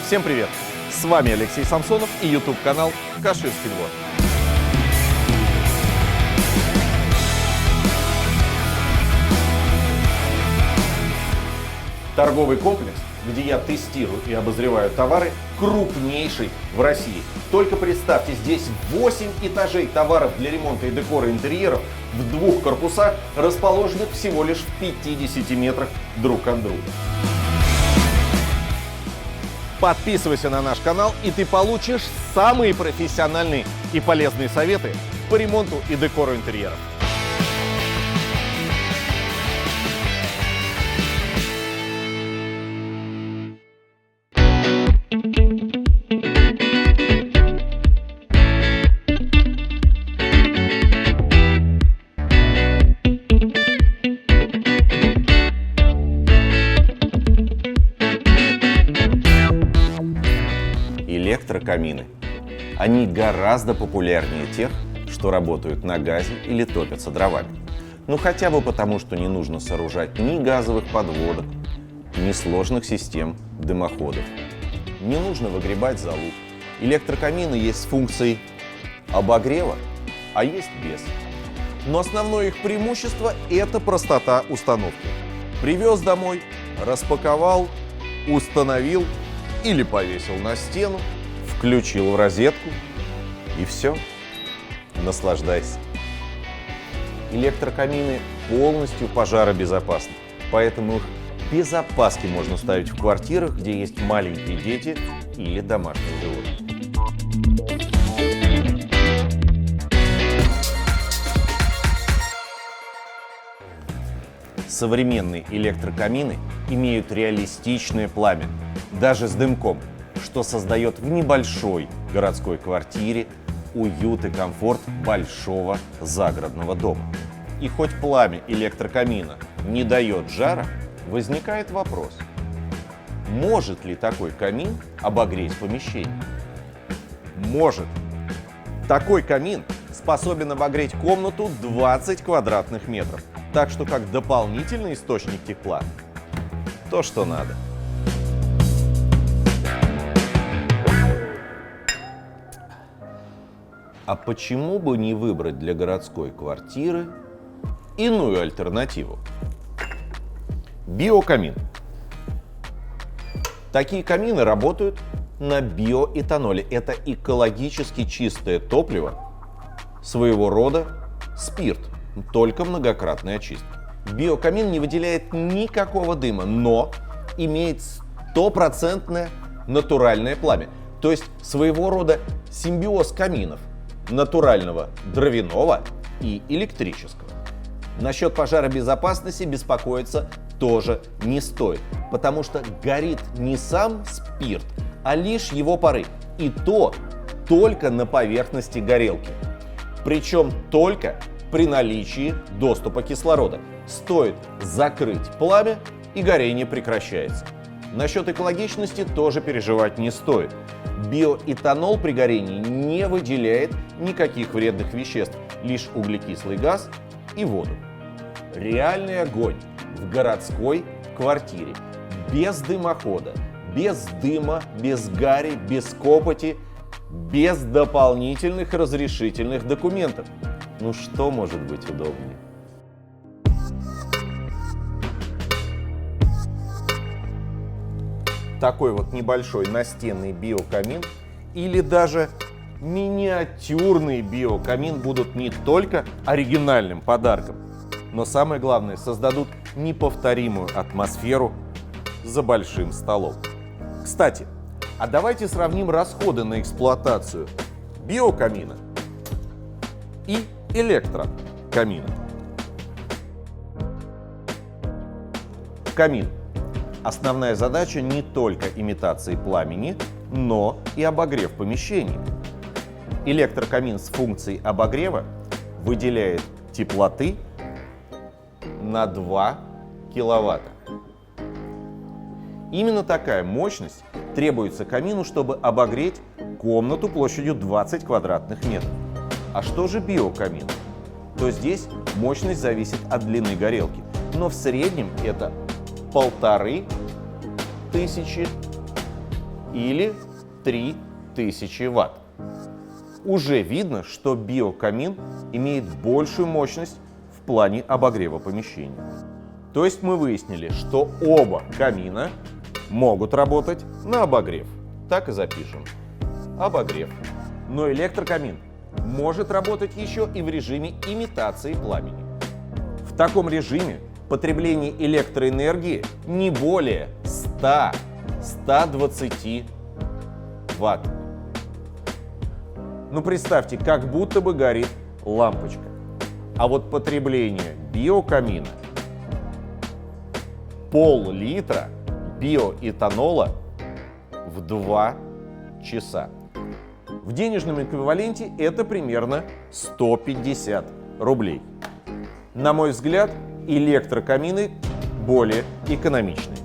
Всем привет! С вами Алексей Самсонов и YouTube-канал Каширский двор. Торговый комплекс, где я тестирую и обозреваю товары, крупнейший в России. Только представьте, здесь 8 этажей товаров для ремонта и декора интерьеров в 2 корпусах, расположенных всего лишь в 50 метрах друг от друга. Подписывайся на наш канал, и ты получишь самые профессиональные и полезные советы по ремонту и декору интерьеров. Электрокамины. Они гораздо популярнее тех, что работают на газе или топятся дровами. Ну хотя бы потому, что не нужно сооружать ни газовых подводок, ни сложных систем дымоходов. Не нужно выгребать золу. Электрокамины есть с функцией обогрева, а есть без. Но основное их преимущество – это простота установки. Привез домой, распаковал, установил или повесил на стену, включил в розетку и все. Наслаждайся. Электрокамины полностью пожаробезопасны, поэтому их без опаски можно ставить в квартирах, где есть маленькие дети или домашние животные. Современные электрокамины имеют реалистичное пламя, даже с дымком, что создает в небольшой городской квартире уют и комфорт большого загородного дома. И хоть пламя электрокамина не дает жара, возникает вопрос: может ли такой камин обогреть помещение? Может. Такой камин способен обогреть комнату 20 квадратных метров, так что как дополнительный источник тепла – то, что надо. А почему бы не выбрать для городской квартиры иную альтернативу? Биокамин. Такие камины работают на биоэтаноле. Это экологически чистое топливо, своего рода спирт, только многократной очистки. Биокамин не выделяет никакого дыма, но имеет стопроцентное натуральное пламя. То есть своего рода симбиоз каминов. Натурального дровяного и электрического. Насчет пожаробезопасности беспокоиться тоже не стоит, потому что горит не сам спирт, а лишь его пары. И то только на поверхности горелки. Причем только при наличии доступа кислорода. Стоит закрыть пламя, и горение прекращается. Насчет экологичности тоже переживать не стоит. Биоэтанол при горении не выделяет никаких вредных веществ, лишь углекислый газ и воду. Реальный огонь в городской квартире, без дымохода, без дыма, без гари, без копоти, без дополнительных разрешительных документов. Ну что может быть удобнее? Такой вот небольшой настенный биокамин или даже миниатюрный биокамин будут не только оригинальным подарком, но самое главное, создадут неповторимую атмосферу за большим столом. Кстати, а давайте сравним расходы на эксплуатацию биокамина и электрокамина. Камин. Основная задача не только имитации пламени, но и обогрев помещений. Электрокамин с функцией обогрева выделяет теплоты на 2 киловатта. Именно такая мощность требуется камину, чтобы обогреть комнату площадью 20 квадратных метров. А что же биокамин? То здесь мощность зависит от длины горелки, но в среднем это 1500 или 3000 Вт. Уже видно, что биокамин имеет большую мощность в плане обогрева помещения. То есть мы выяснили, что оба камина могут работать на обогрев. Так и запишем. Обогрев. Но электрокамин может работать еще и в режиме имитации пламени. В таком режиме потребление электроэнергии не более 100-120 Вт. Ну представьте, как будто бы горит лампочка. А вот потребление биокамина пол-литра биоэтанола в 2 часа. В денежном эквиваленте это примерно 150 рублей. На мой взгляд, электрокамины более экономичные.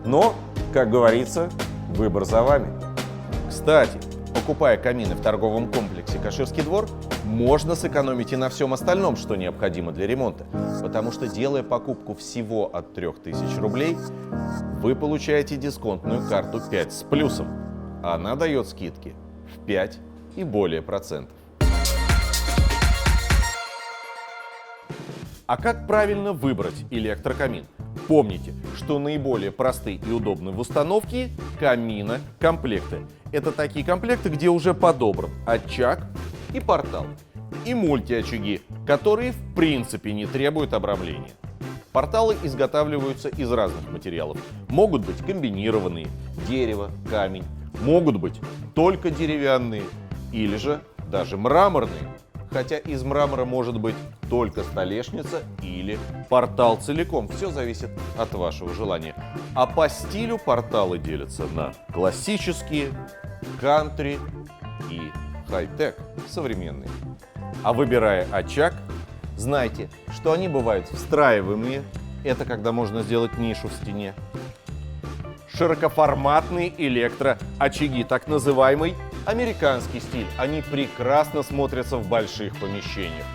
Но, как говорится, выбор за вами. Кстати, покупая камины в торговом комплексе «Каширский двор», можно сэкономить и на всем остальном, что необходимо для ремонта. Потому что, делая покупку всего от 3000 рублей, вы получаете дисконтную карту 5 с плюсом. Она дает скидки в 5 и более процентов. А как правильно выбрать электрокамин? Помните, что наиболее простые и удобные в установке камина-комплекты. Это такие комплекты, где уже подобран очаг и портал, и мультиочаги, которые в принципе не требуют обрамления. Порталы изготавливаются из разных материалов. Могут быть комбинированные – дерево, камень. Могут быть только деревянные или же даже мраморные. Хотя из мрамора может быть только столешница или портал целиком. Все зависит от вашего желания. А по стилю порталы делятся на классические, кантри и хай-тек, современные. А выбирая очаг, знайте, что они бывают встраиваемые. Это когда можно сделать нишу в стене. Широкоформатные электроочаги, так называемый американский стиль. Они прекрасно смотрятся в больших помещениях.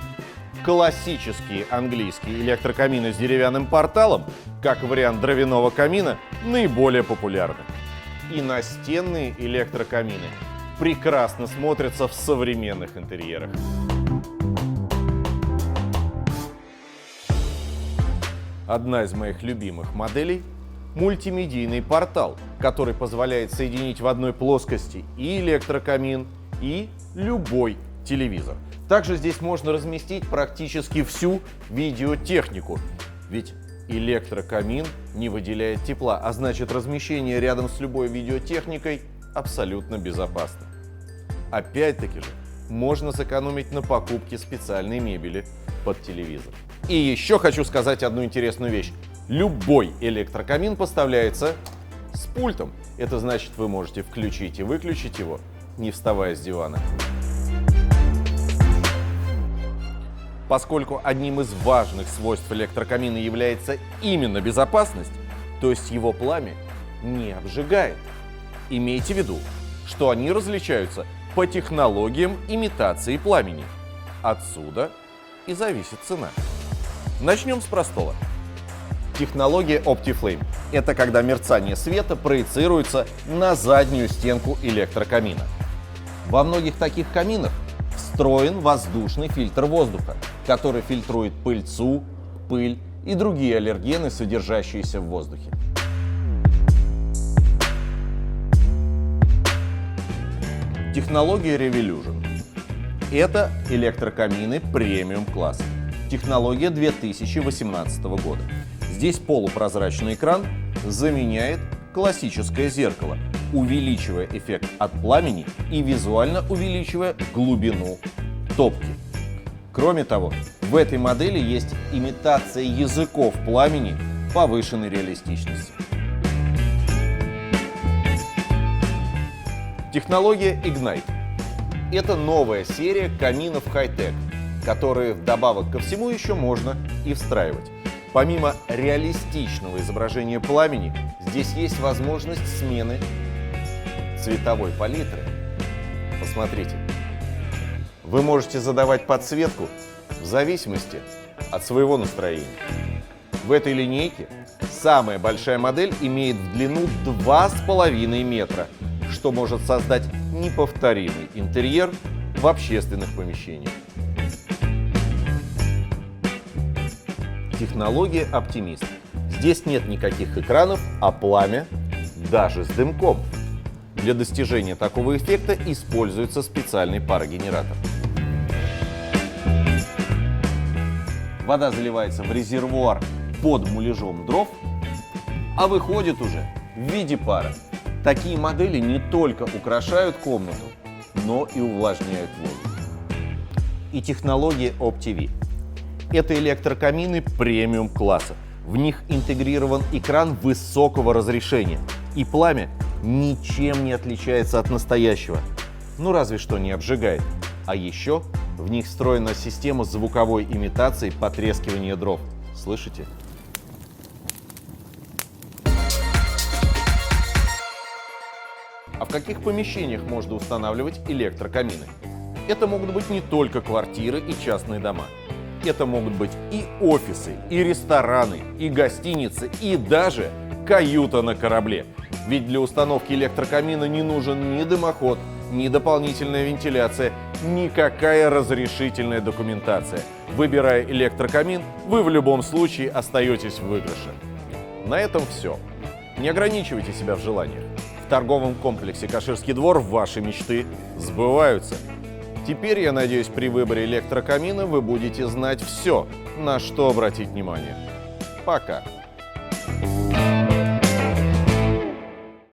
Классические английские электрокамины с деревянным порталом, как вариант дровяного камина, наиболее популярны. И настенные электрокамины прекрасно смотрятся в современных интерьерах. Одна из моих любимых моделей – мультимедийный портал, который позволяет соединить в одной плоскости и электрокамин, и любой телевизор. Также здесь можно разместить практически всю видеотехнику, ведь электрокамин не выделяет тепла, а значит размещение рядом с любой видеотехникой абсолютно безопасно. Опять-таки же, можно сэкономить на покупке специальной мебели под телевизор. И еще хочу сказать одну интересную вещь. Любой электрокамин поставляется с пультом. Это значит, вы можете включить и выключить его, не вставая с дивана. Поскольку одним из важных свойств электрокамина является именно безопасность, то есть его пламя не обжигает. Имейте в виду, что они различаются по технологиям имитации пламени. Отсюда и зависит цена. Начнем с простого. Технология OptiFlame – это когда мерцание света проецируется на заднюю стенку электрокамина. Во многих таких каминах встроен воздушный фильтр воздуха, который фильтрует пыльцу, пыль и другие аллергены, содержащиеся в воздухе. Технология Revolution – это электрокамины премиум-класса. Технология 2018 года. Здесь полупрозрачный экран заменяет классическое зеркало, увеличивая эффект от пламени и визуально увеличивая глубину топки. Кроме того, в этой модели есть имитация языков пламени повышенной реалистичности. Технология Ignite – это новая серия каминов хай-тек, которые вдобавок ко всему еще можно и встраивать. Помимо реалистичного изображения пламени, здесь есть возможность смены цветовой палитры. Посмотрите. Вы можете задавать подсветку в зависимости от своего настроения. В этой линейке самая большая модель имеет в длину 2,5 метра, что может создать неповторимый интерьер в общественных помещениях. Технология «Оптимист». Здесь нет никаких экранов, а пламя даже с дымком. Для достижения такого эффекта используется специальный парогенератор. Вода заливается в резервуар под муляжом дров, а выходит уже в виде пара. Такие модели не только украшают комнату, но и увлажняют воздух. И технология OptiV. Это электрокамины премиум-класса. В них интегрирован экран высокого разрешения, и пламя ничем не отличается от настоящего. Ну разве что не обжигает. А еще в них встроена система звуковой имитации потрескивания дров. Слышите? А в каких помещениях можно устанавливать электрокамины? Это могут быть не только квартиры и частные дома. Это могут быть и офисы, и рестораны, и гостиницы, и даже каюта на корабле. Ведь для установки электрокамина не нужен ни дымоход, ни дополнительная вентиляция, никакая разрешительная документация. Выбирая электрокамин, вы в любом случае остаетесь в выигрыше. На этом все. Не ограничивайте себя в желаниях. В торговом комплексе «Каширский двор» ваши мечты сбываются. Теперь, я надеюсь, при выборе электрокамина вы будете знать все, на что обратить внимание. Пока!